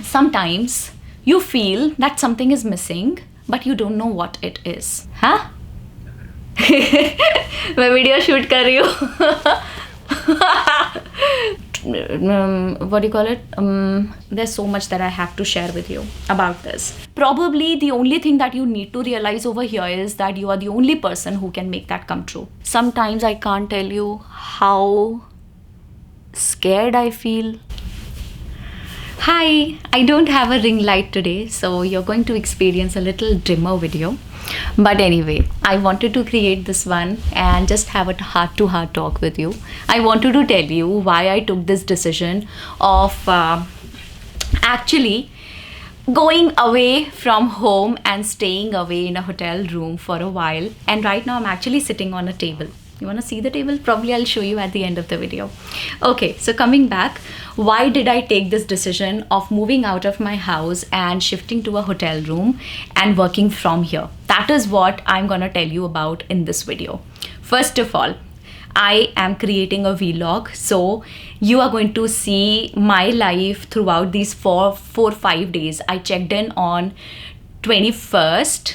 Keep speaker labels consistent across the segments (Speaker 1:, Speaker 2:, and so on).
Speaker 1: sometimes you feel that something is missing, but you don't know what it is. Huh? मैं video shoot कर रही हूँ. What do you call it? There's so much that I have to share with you about this. Probably the only thing that you need to realize over here is that you are the only person who can make that come true. Sometimes I can't tell you how scared I feel. Hi, I don't have a ring light today, so you're going to experience a little dimmer video. But anyway, I wanted to create this one and just have a heart-to-heart talk with you. I wanted to tell you why I took this decision of actually going away from home and staying away in a hotel room for a while. And right now I'm actually sitting on a table. You want to see the table? Probably I'll show you at the end of the video. Okay, so coming back, why did I take this decision of moving out of my house and shifting to a hotel room and working from here? That is what I'm going to tell you about in this video. First of all, I am creating a vlog, so you are going to see my life throughout these 5 days. I checked in on 22nd.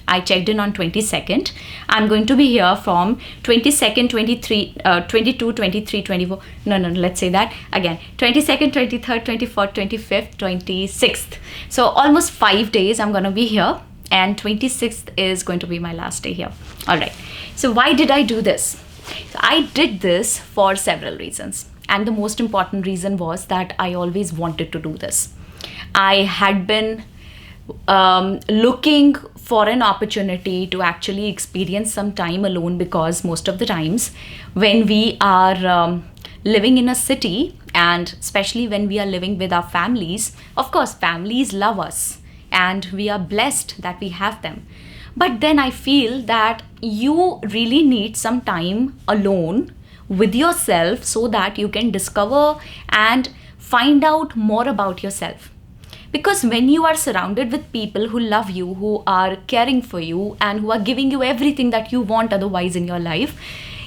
Speaker 1: I checked in on 22nd. I'm going to be here from 22nd, 22, 23, 24. No, let's say that again. 22nd, 23rd, 24th, 25th, 26th. So almost 5 days I'm going to be here, and 26th is going to be my last day here. All right. So why did I do this? So I did this for several reasons. And the most important reason was that I always wanted to do this. I had been looking for an opportunity to actually experience some time alone, because most of the times when we are living in a city, and especially when we are living with our families, of course families love us and we are blessed that we have them, but then I feel that you really need some time alone with yourself so that you can discover and find out more about yourself. Because when you are surrounded with people who love you, who are caring for you, and who are giving you everything that you want otherwise in your life,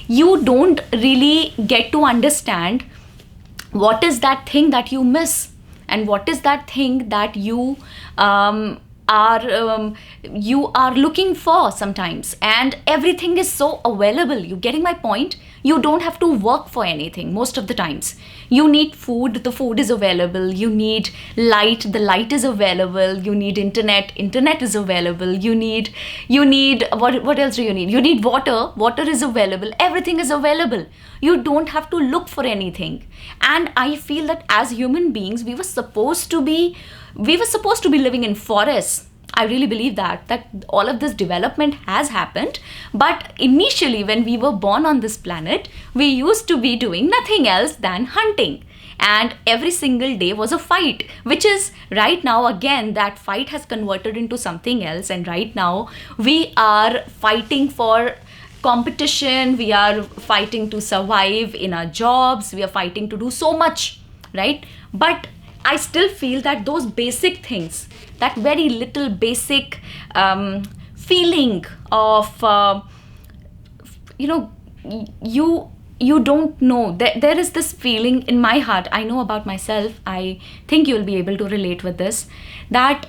Speaker 1: you don't really get to understand what is that thing that you miss, and what is that thing that you are looking for sometimes. And everything is so available. You getting my point? You don't have to work for anything most of the times. You need food, the food is available. You need light, the light is available. You need internet is available. You need what else do you need? You need water is available. Everything is available. You don't have to look for anything. And I feel that as human beings, we were supposed to be living in forests. I really believe that all of this development has happened. But initially, when we were born on this planet, we used to be doing nothing else than hunting. And every single day was a fight, which is right now, again, that fight has converted into something else. And right now, we are fighting for competition. We are fighting to survive in our jobs. We are fighting to do so much, right? But I still feel that those basic things, that very little basic feeling of, you don't know. There is this feeling in my heart. I know about myself. I think you'll be able to relate with this. That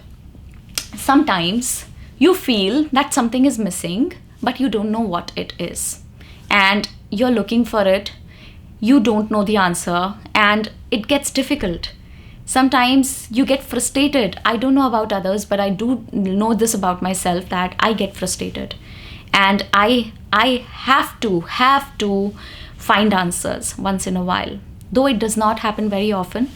Speaker 1: sometimes you feel that something is missing, but you don't know what it is. And you're looking for it. You don't know the answer. And it gets difficult. Sometimes you get frustrated. I don't know about others, but I do know this about myself, that I get frustrated. And I have to find answers once in a while. Though it does not happen very often,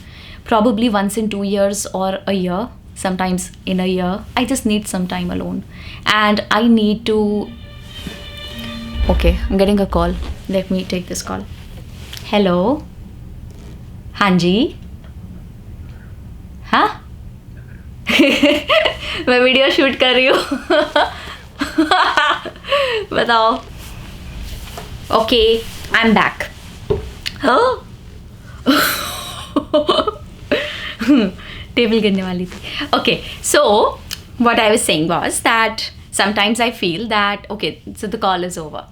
Speaker 1: probably once in 2 years or a year, sometimes in a year, I just need some time alone. And I need to... Okay, I'm getting a call. Let me take this call. Hello? Hanji? हाँ मैं video shoot कर रही हूँ बताओ. Okay, I am back. Table गिरने वाली थी. Okay, so what I was saying was that sometimes I feel that, okay, so the call is over.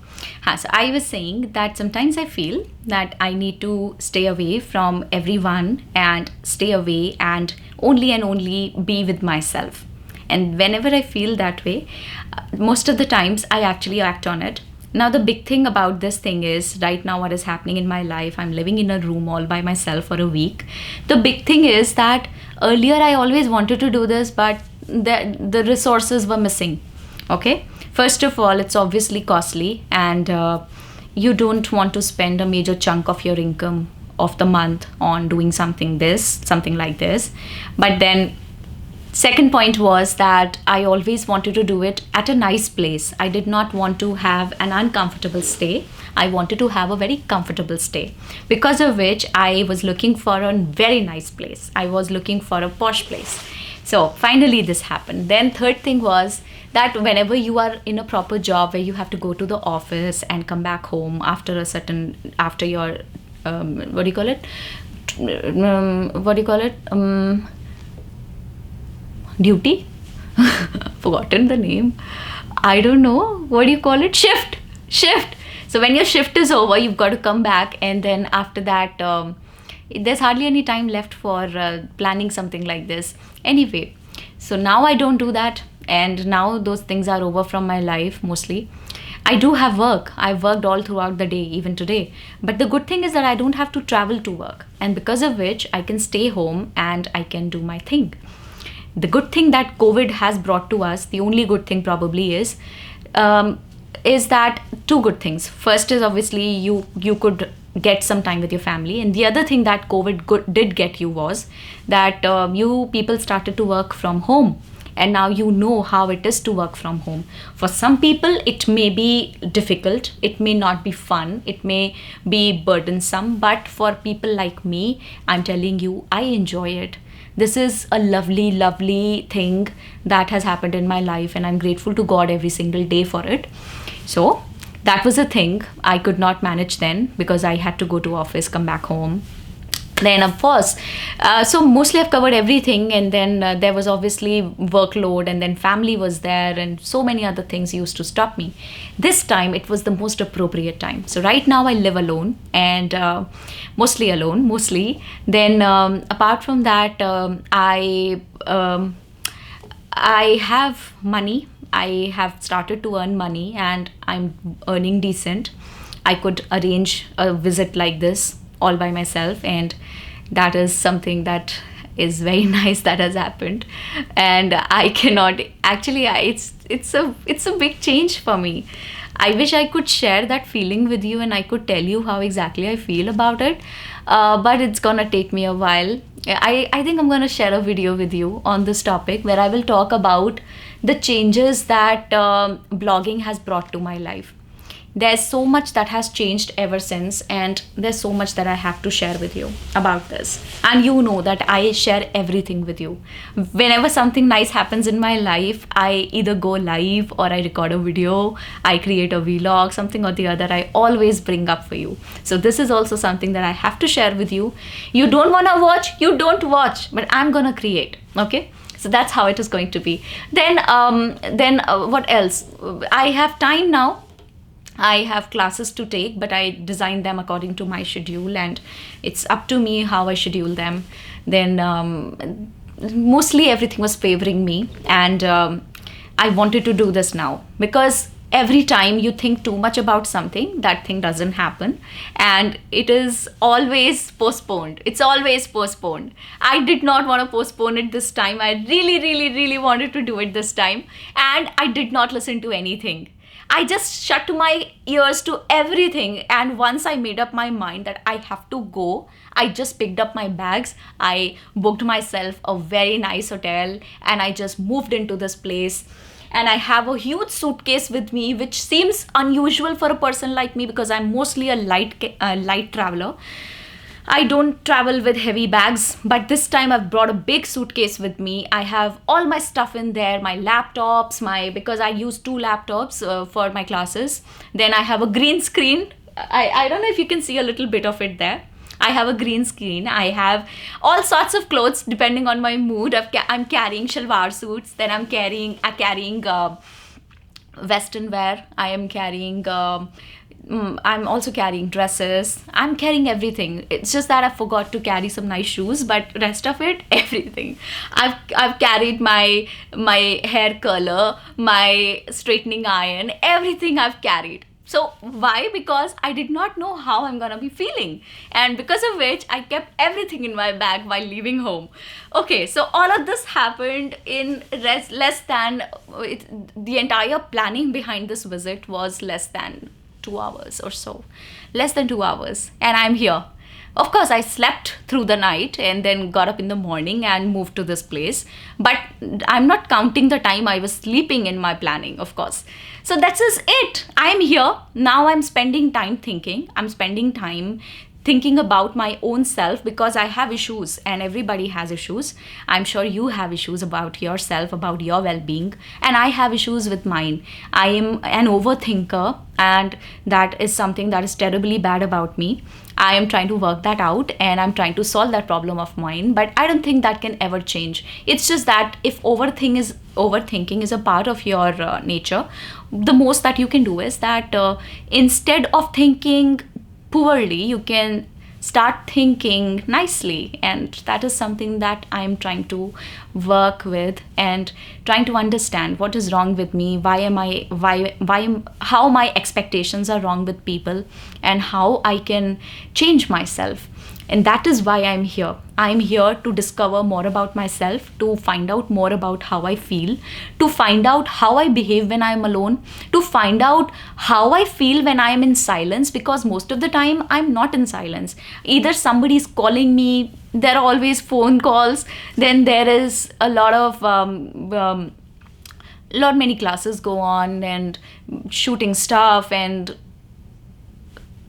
Speaker 1: So I was saying that sometimes I feel that I need to stay away from everyone and stay away and only be with myself. And whenever I feel that way, most of the times I actually act on it. Now, the big thing about this thing is right now, what is happening in my life, I'm living in a room all by myself for a week. The big thing is that earlier I always wanted to do this, but the resources were missing. Okay, first of all, it's obviously costly, and you don't want to spend a major chunk of your income of the month on doing something like this. But then second point was that I always wanted to do it at a nice place. I did not want to have an uncomfortable stay. I wanted to have a very comfortable stay, because of which I was looking for a very nice place. I was looking for a posh place. So finally this happened. Then third thing was that whenever you are in a proper job where you have to go to the office and come back home after your what do you call it, duty, forgotten the name, I don't know, what do you call it, shift. So when your shift is over, you've got to come back, and then after that there's hardly any time left for planning something like this anyway. So now I don't do that, and now those things are over from my life mostly. I do have work. I've worked all throughout the day, even today. But the good thing is that I don't have to travel to work, and because of which I can stay home and I can do my thing. The good thing that COVID has brought to us, the only good thing probably is that two good things. First is obviously you could get some time with your family, and the other thing that COVID did get you was that you people started to work from home, and now you know how it is to work from home. For some people it may be difficult, it may not be fun, it may be burdensome, but for people like me, I'm telling you, I enjoy it. This is a lovely thing that has happened in my life, and I'm grateful to God every single day for it. So that was a thing I could not manage then, because I had to go to office, come back home. Then of course, so mostly I've covered everything, and then there was obviously workload, and then family was there, and so many other things used to stop me. This time it was the most appropriate time. So right now I live alone, and mostly. Then apart from that, I have money. I have started to earn money, and I'm earning decent. I could arrange a visit like this all by myself, and that is something that is very nice that has happened. And I cannot actually, it's a big change for me. I wish I could share that feeling with you, and I could tell you how exactly I feel about it, but it's gonna take me a while. I think I'm gonna share a video with you on this topic, where I will talk about the changes that blogging has brought to my life. There's so much that has changed ever since, and there's so much that I have to share with you about this. And you know that I share everything with you. Whenever something nice happens in my life, I either go live or I record a video, I create a vlog, something or the other, I always bring up for you. So this is also something that I have to share with you. You don't want to watch, you don't watch, but I'm gonna create, okay? So that's how it is going to be. Then what else? I have time now. I have classes to take, but I design them according to my schedule, and it's up to me how I schedule them. Then mostly everything was favoring me, and I wanted to do this now, because every time you think too much about something, that thing doesn't happen, and it is always postponed. It's always postponed. I did not want to postpone it this time. I really wanted to do it this time, and I did not listen to anything. I just shut my ears to everything, and once I made up my mind that I have to go, I just picked up my bags, I booked myself a very nice hotel, and I just moved into this place. And I have a huge suitcase with me, which seems unusual for a person like me, because I'm mostly a light traveler. I don't travel with heavy bags, but this time I've brought a big suitcase with me. I have all my stuff in there, my laptops, because I use two laptops for my classes. Then I have a green screen. I don't know if you can see a little bit of it there. I have a green screen. I have all sorts of clothes depending on my mood. I'm carrying shalwar suits. Then I'm carrying Western wear. I am carrying I'm also carrying dresses. I'm carrying everything. It's just that I forgot to carry some nice shoes, but rest of it, everything. I've carried my hair curler, my straightening iron, everything I've carried. So why? Because I did not know how I'm gonna be feeling, and because of which I kept everything in my bag while leaving home. Okay, so all of this happened in less than the entire planning behind this visit was less than 2 hours or so, less than 2 hours, and I'm here. Of course, I slept through the night and then got up in the morning and moved to this place. But I'm not counting the time I was sleeping in my planning, of course. So that's just it. I'm here. Now I'm spending time thinking. I'm spending time thinking about my own self because I have issues and everybody has issues. I'm sure you have issues about yourself, about your well being, and I have issues with mine. I am an overthinker, and that is something that is terribly bad about me. I am trying to work that out and I'm trying to solve that problem of mine, but I don't think that can ever change. It's just that if overthinking is a part of your nature, the most that you can do is that instead of thinking poorly, you can start thinking nicely, and that is something that I'm trying to work with and trying to understand what is wrong with me, how my expectations are wrong with people, and how I can change myself. And that is why I'm here. I'm here to discover more about myself, to find out more about how I feel, to find out how I behave when I'm alone, to find out how I feel when I'm in silence, because most of the time I'm not in silence. Either somebody's calling me, there are always phone calls, then there is a lot of many classes go on and shooting stuff and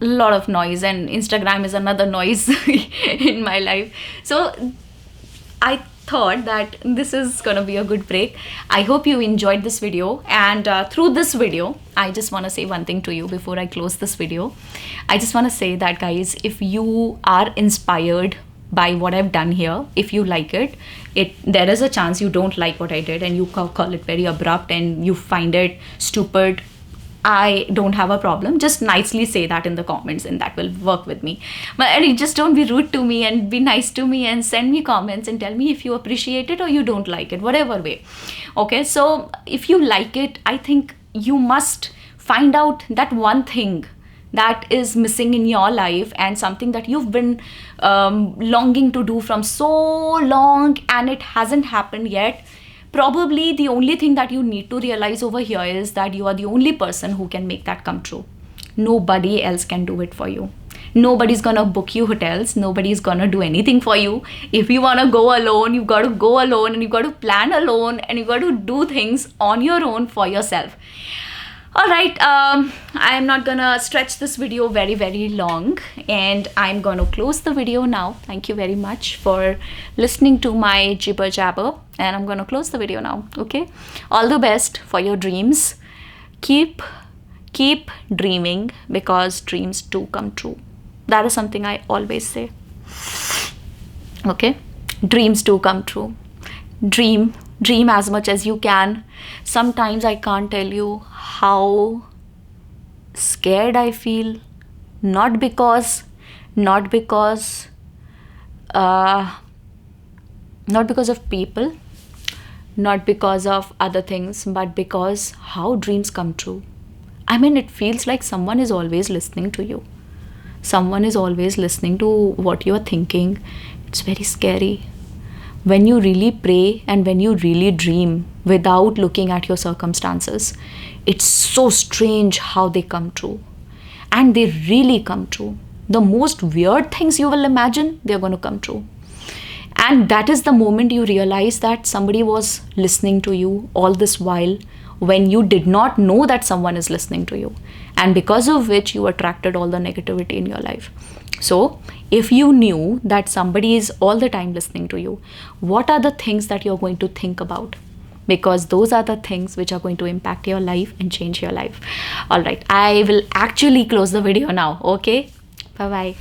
Speaker 1: a lot of noise, and Instagram is another noise in my life. So I thought that this is gonna be a good break. I hope you enjoyed this video, and through this video I just want to say one thing to you before I close this video. I just want to say that, guys, if you are inspired by what I've done here, if you like it, there is a chance you don't like what I did and you call it very abrupt and you find it stupid. I don't have a problem. Just nicely say that in the comments and that will work with me. But just don't be rude to me, and be nice to me and send me comments and tell me if you appreciate it or you don't like it, whatever way. Okay, so if you like it, I think you must find out that one thing that is missing in your life and something that you've been longing to do from so long and it hasn't happened yet. Probably the only thing that you need to realize over here is that you are the only person who can make that come true. Nobody else can do it for you. Nobody's gonna book you hotels. Nobody's gonna do anything for you. If you wanna go alone, you've got to go alone, and you've got to plan alone, and you've got to do things on your own for yourself. Alright, I'm not gonna stretch this video very long, and I'm gonna close the video now. Thank you very much for listening to my jibber jabber, and I'm gonna close the video now. Okay, all the best for your dreams. Keep dreaming, because dreams do come true. That is something I always say. Okay, dreams do come true. Dream as much as you can. Sometimes I can't tell you how scared I feel, not because of people, not because of other things, but because how dreams come true. I mean, it feels like someone is always listening to you. Someone is always listening to what you're thinking. It's very scary. When you really pray and when you really dream without looking at your circumstances, it's so strange how they come true. And they really come true. The most weird things you will imagine, they're going to come true. And that is the moment you realize that somebody was listening to you all this while, when you did not know that someone is listening to you, and because of which you attracted all the negativity in your life. So if you knew that somebody is all the time listening to you, what are the things that you're going to think about? Because those are the things which are going to impact your life and change your life. All right, I will actually close the video now. Okay, bye bye.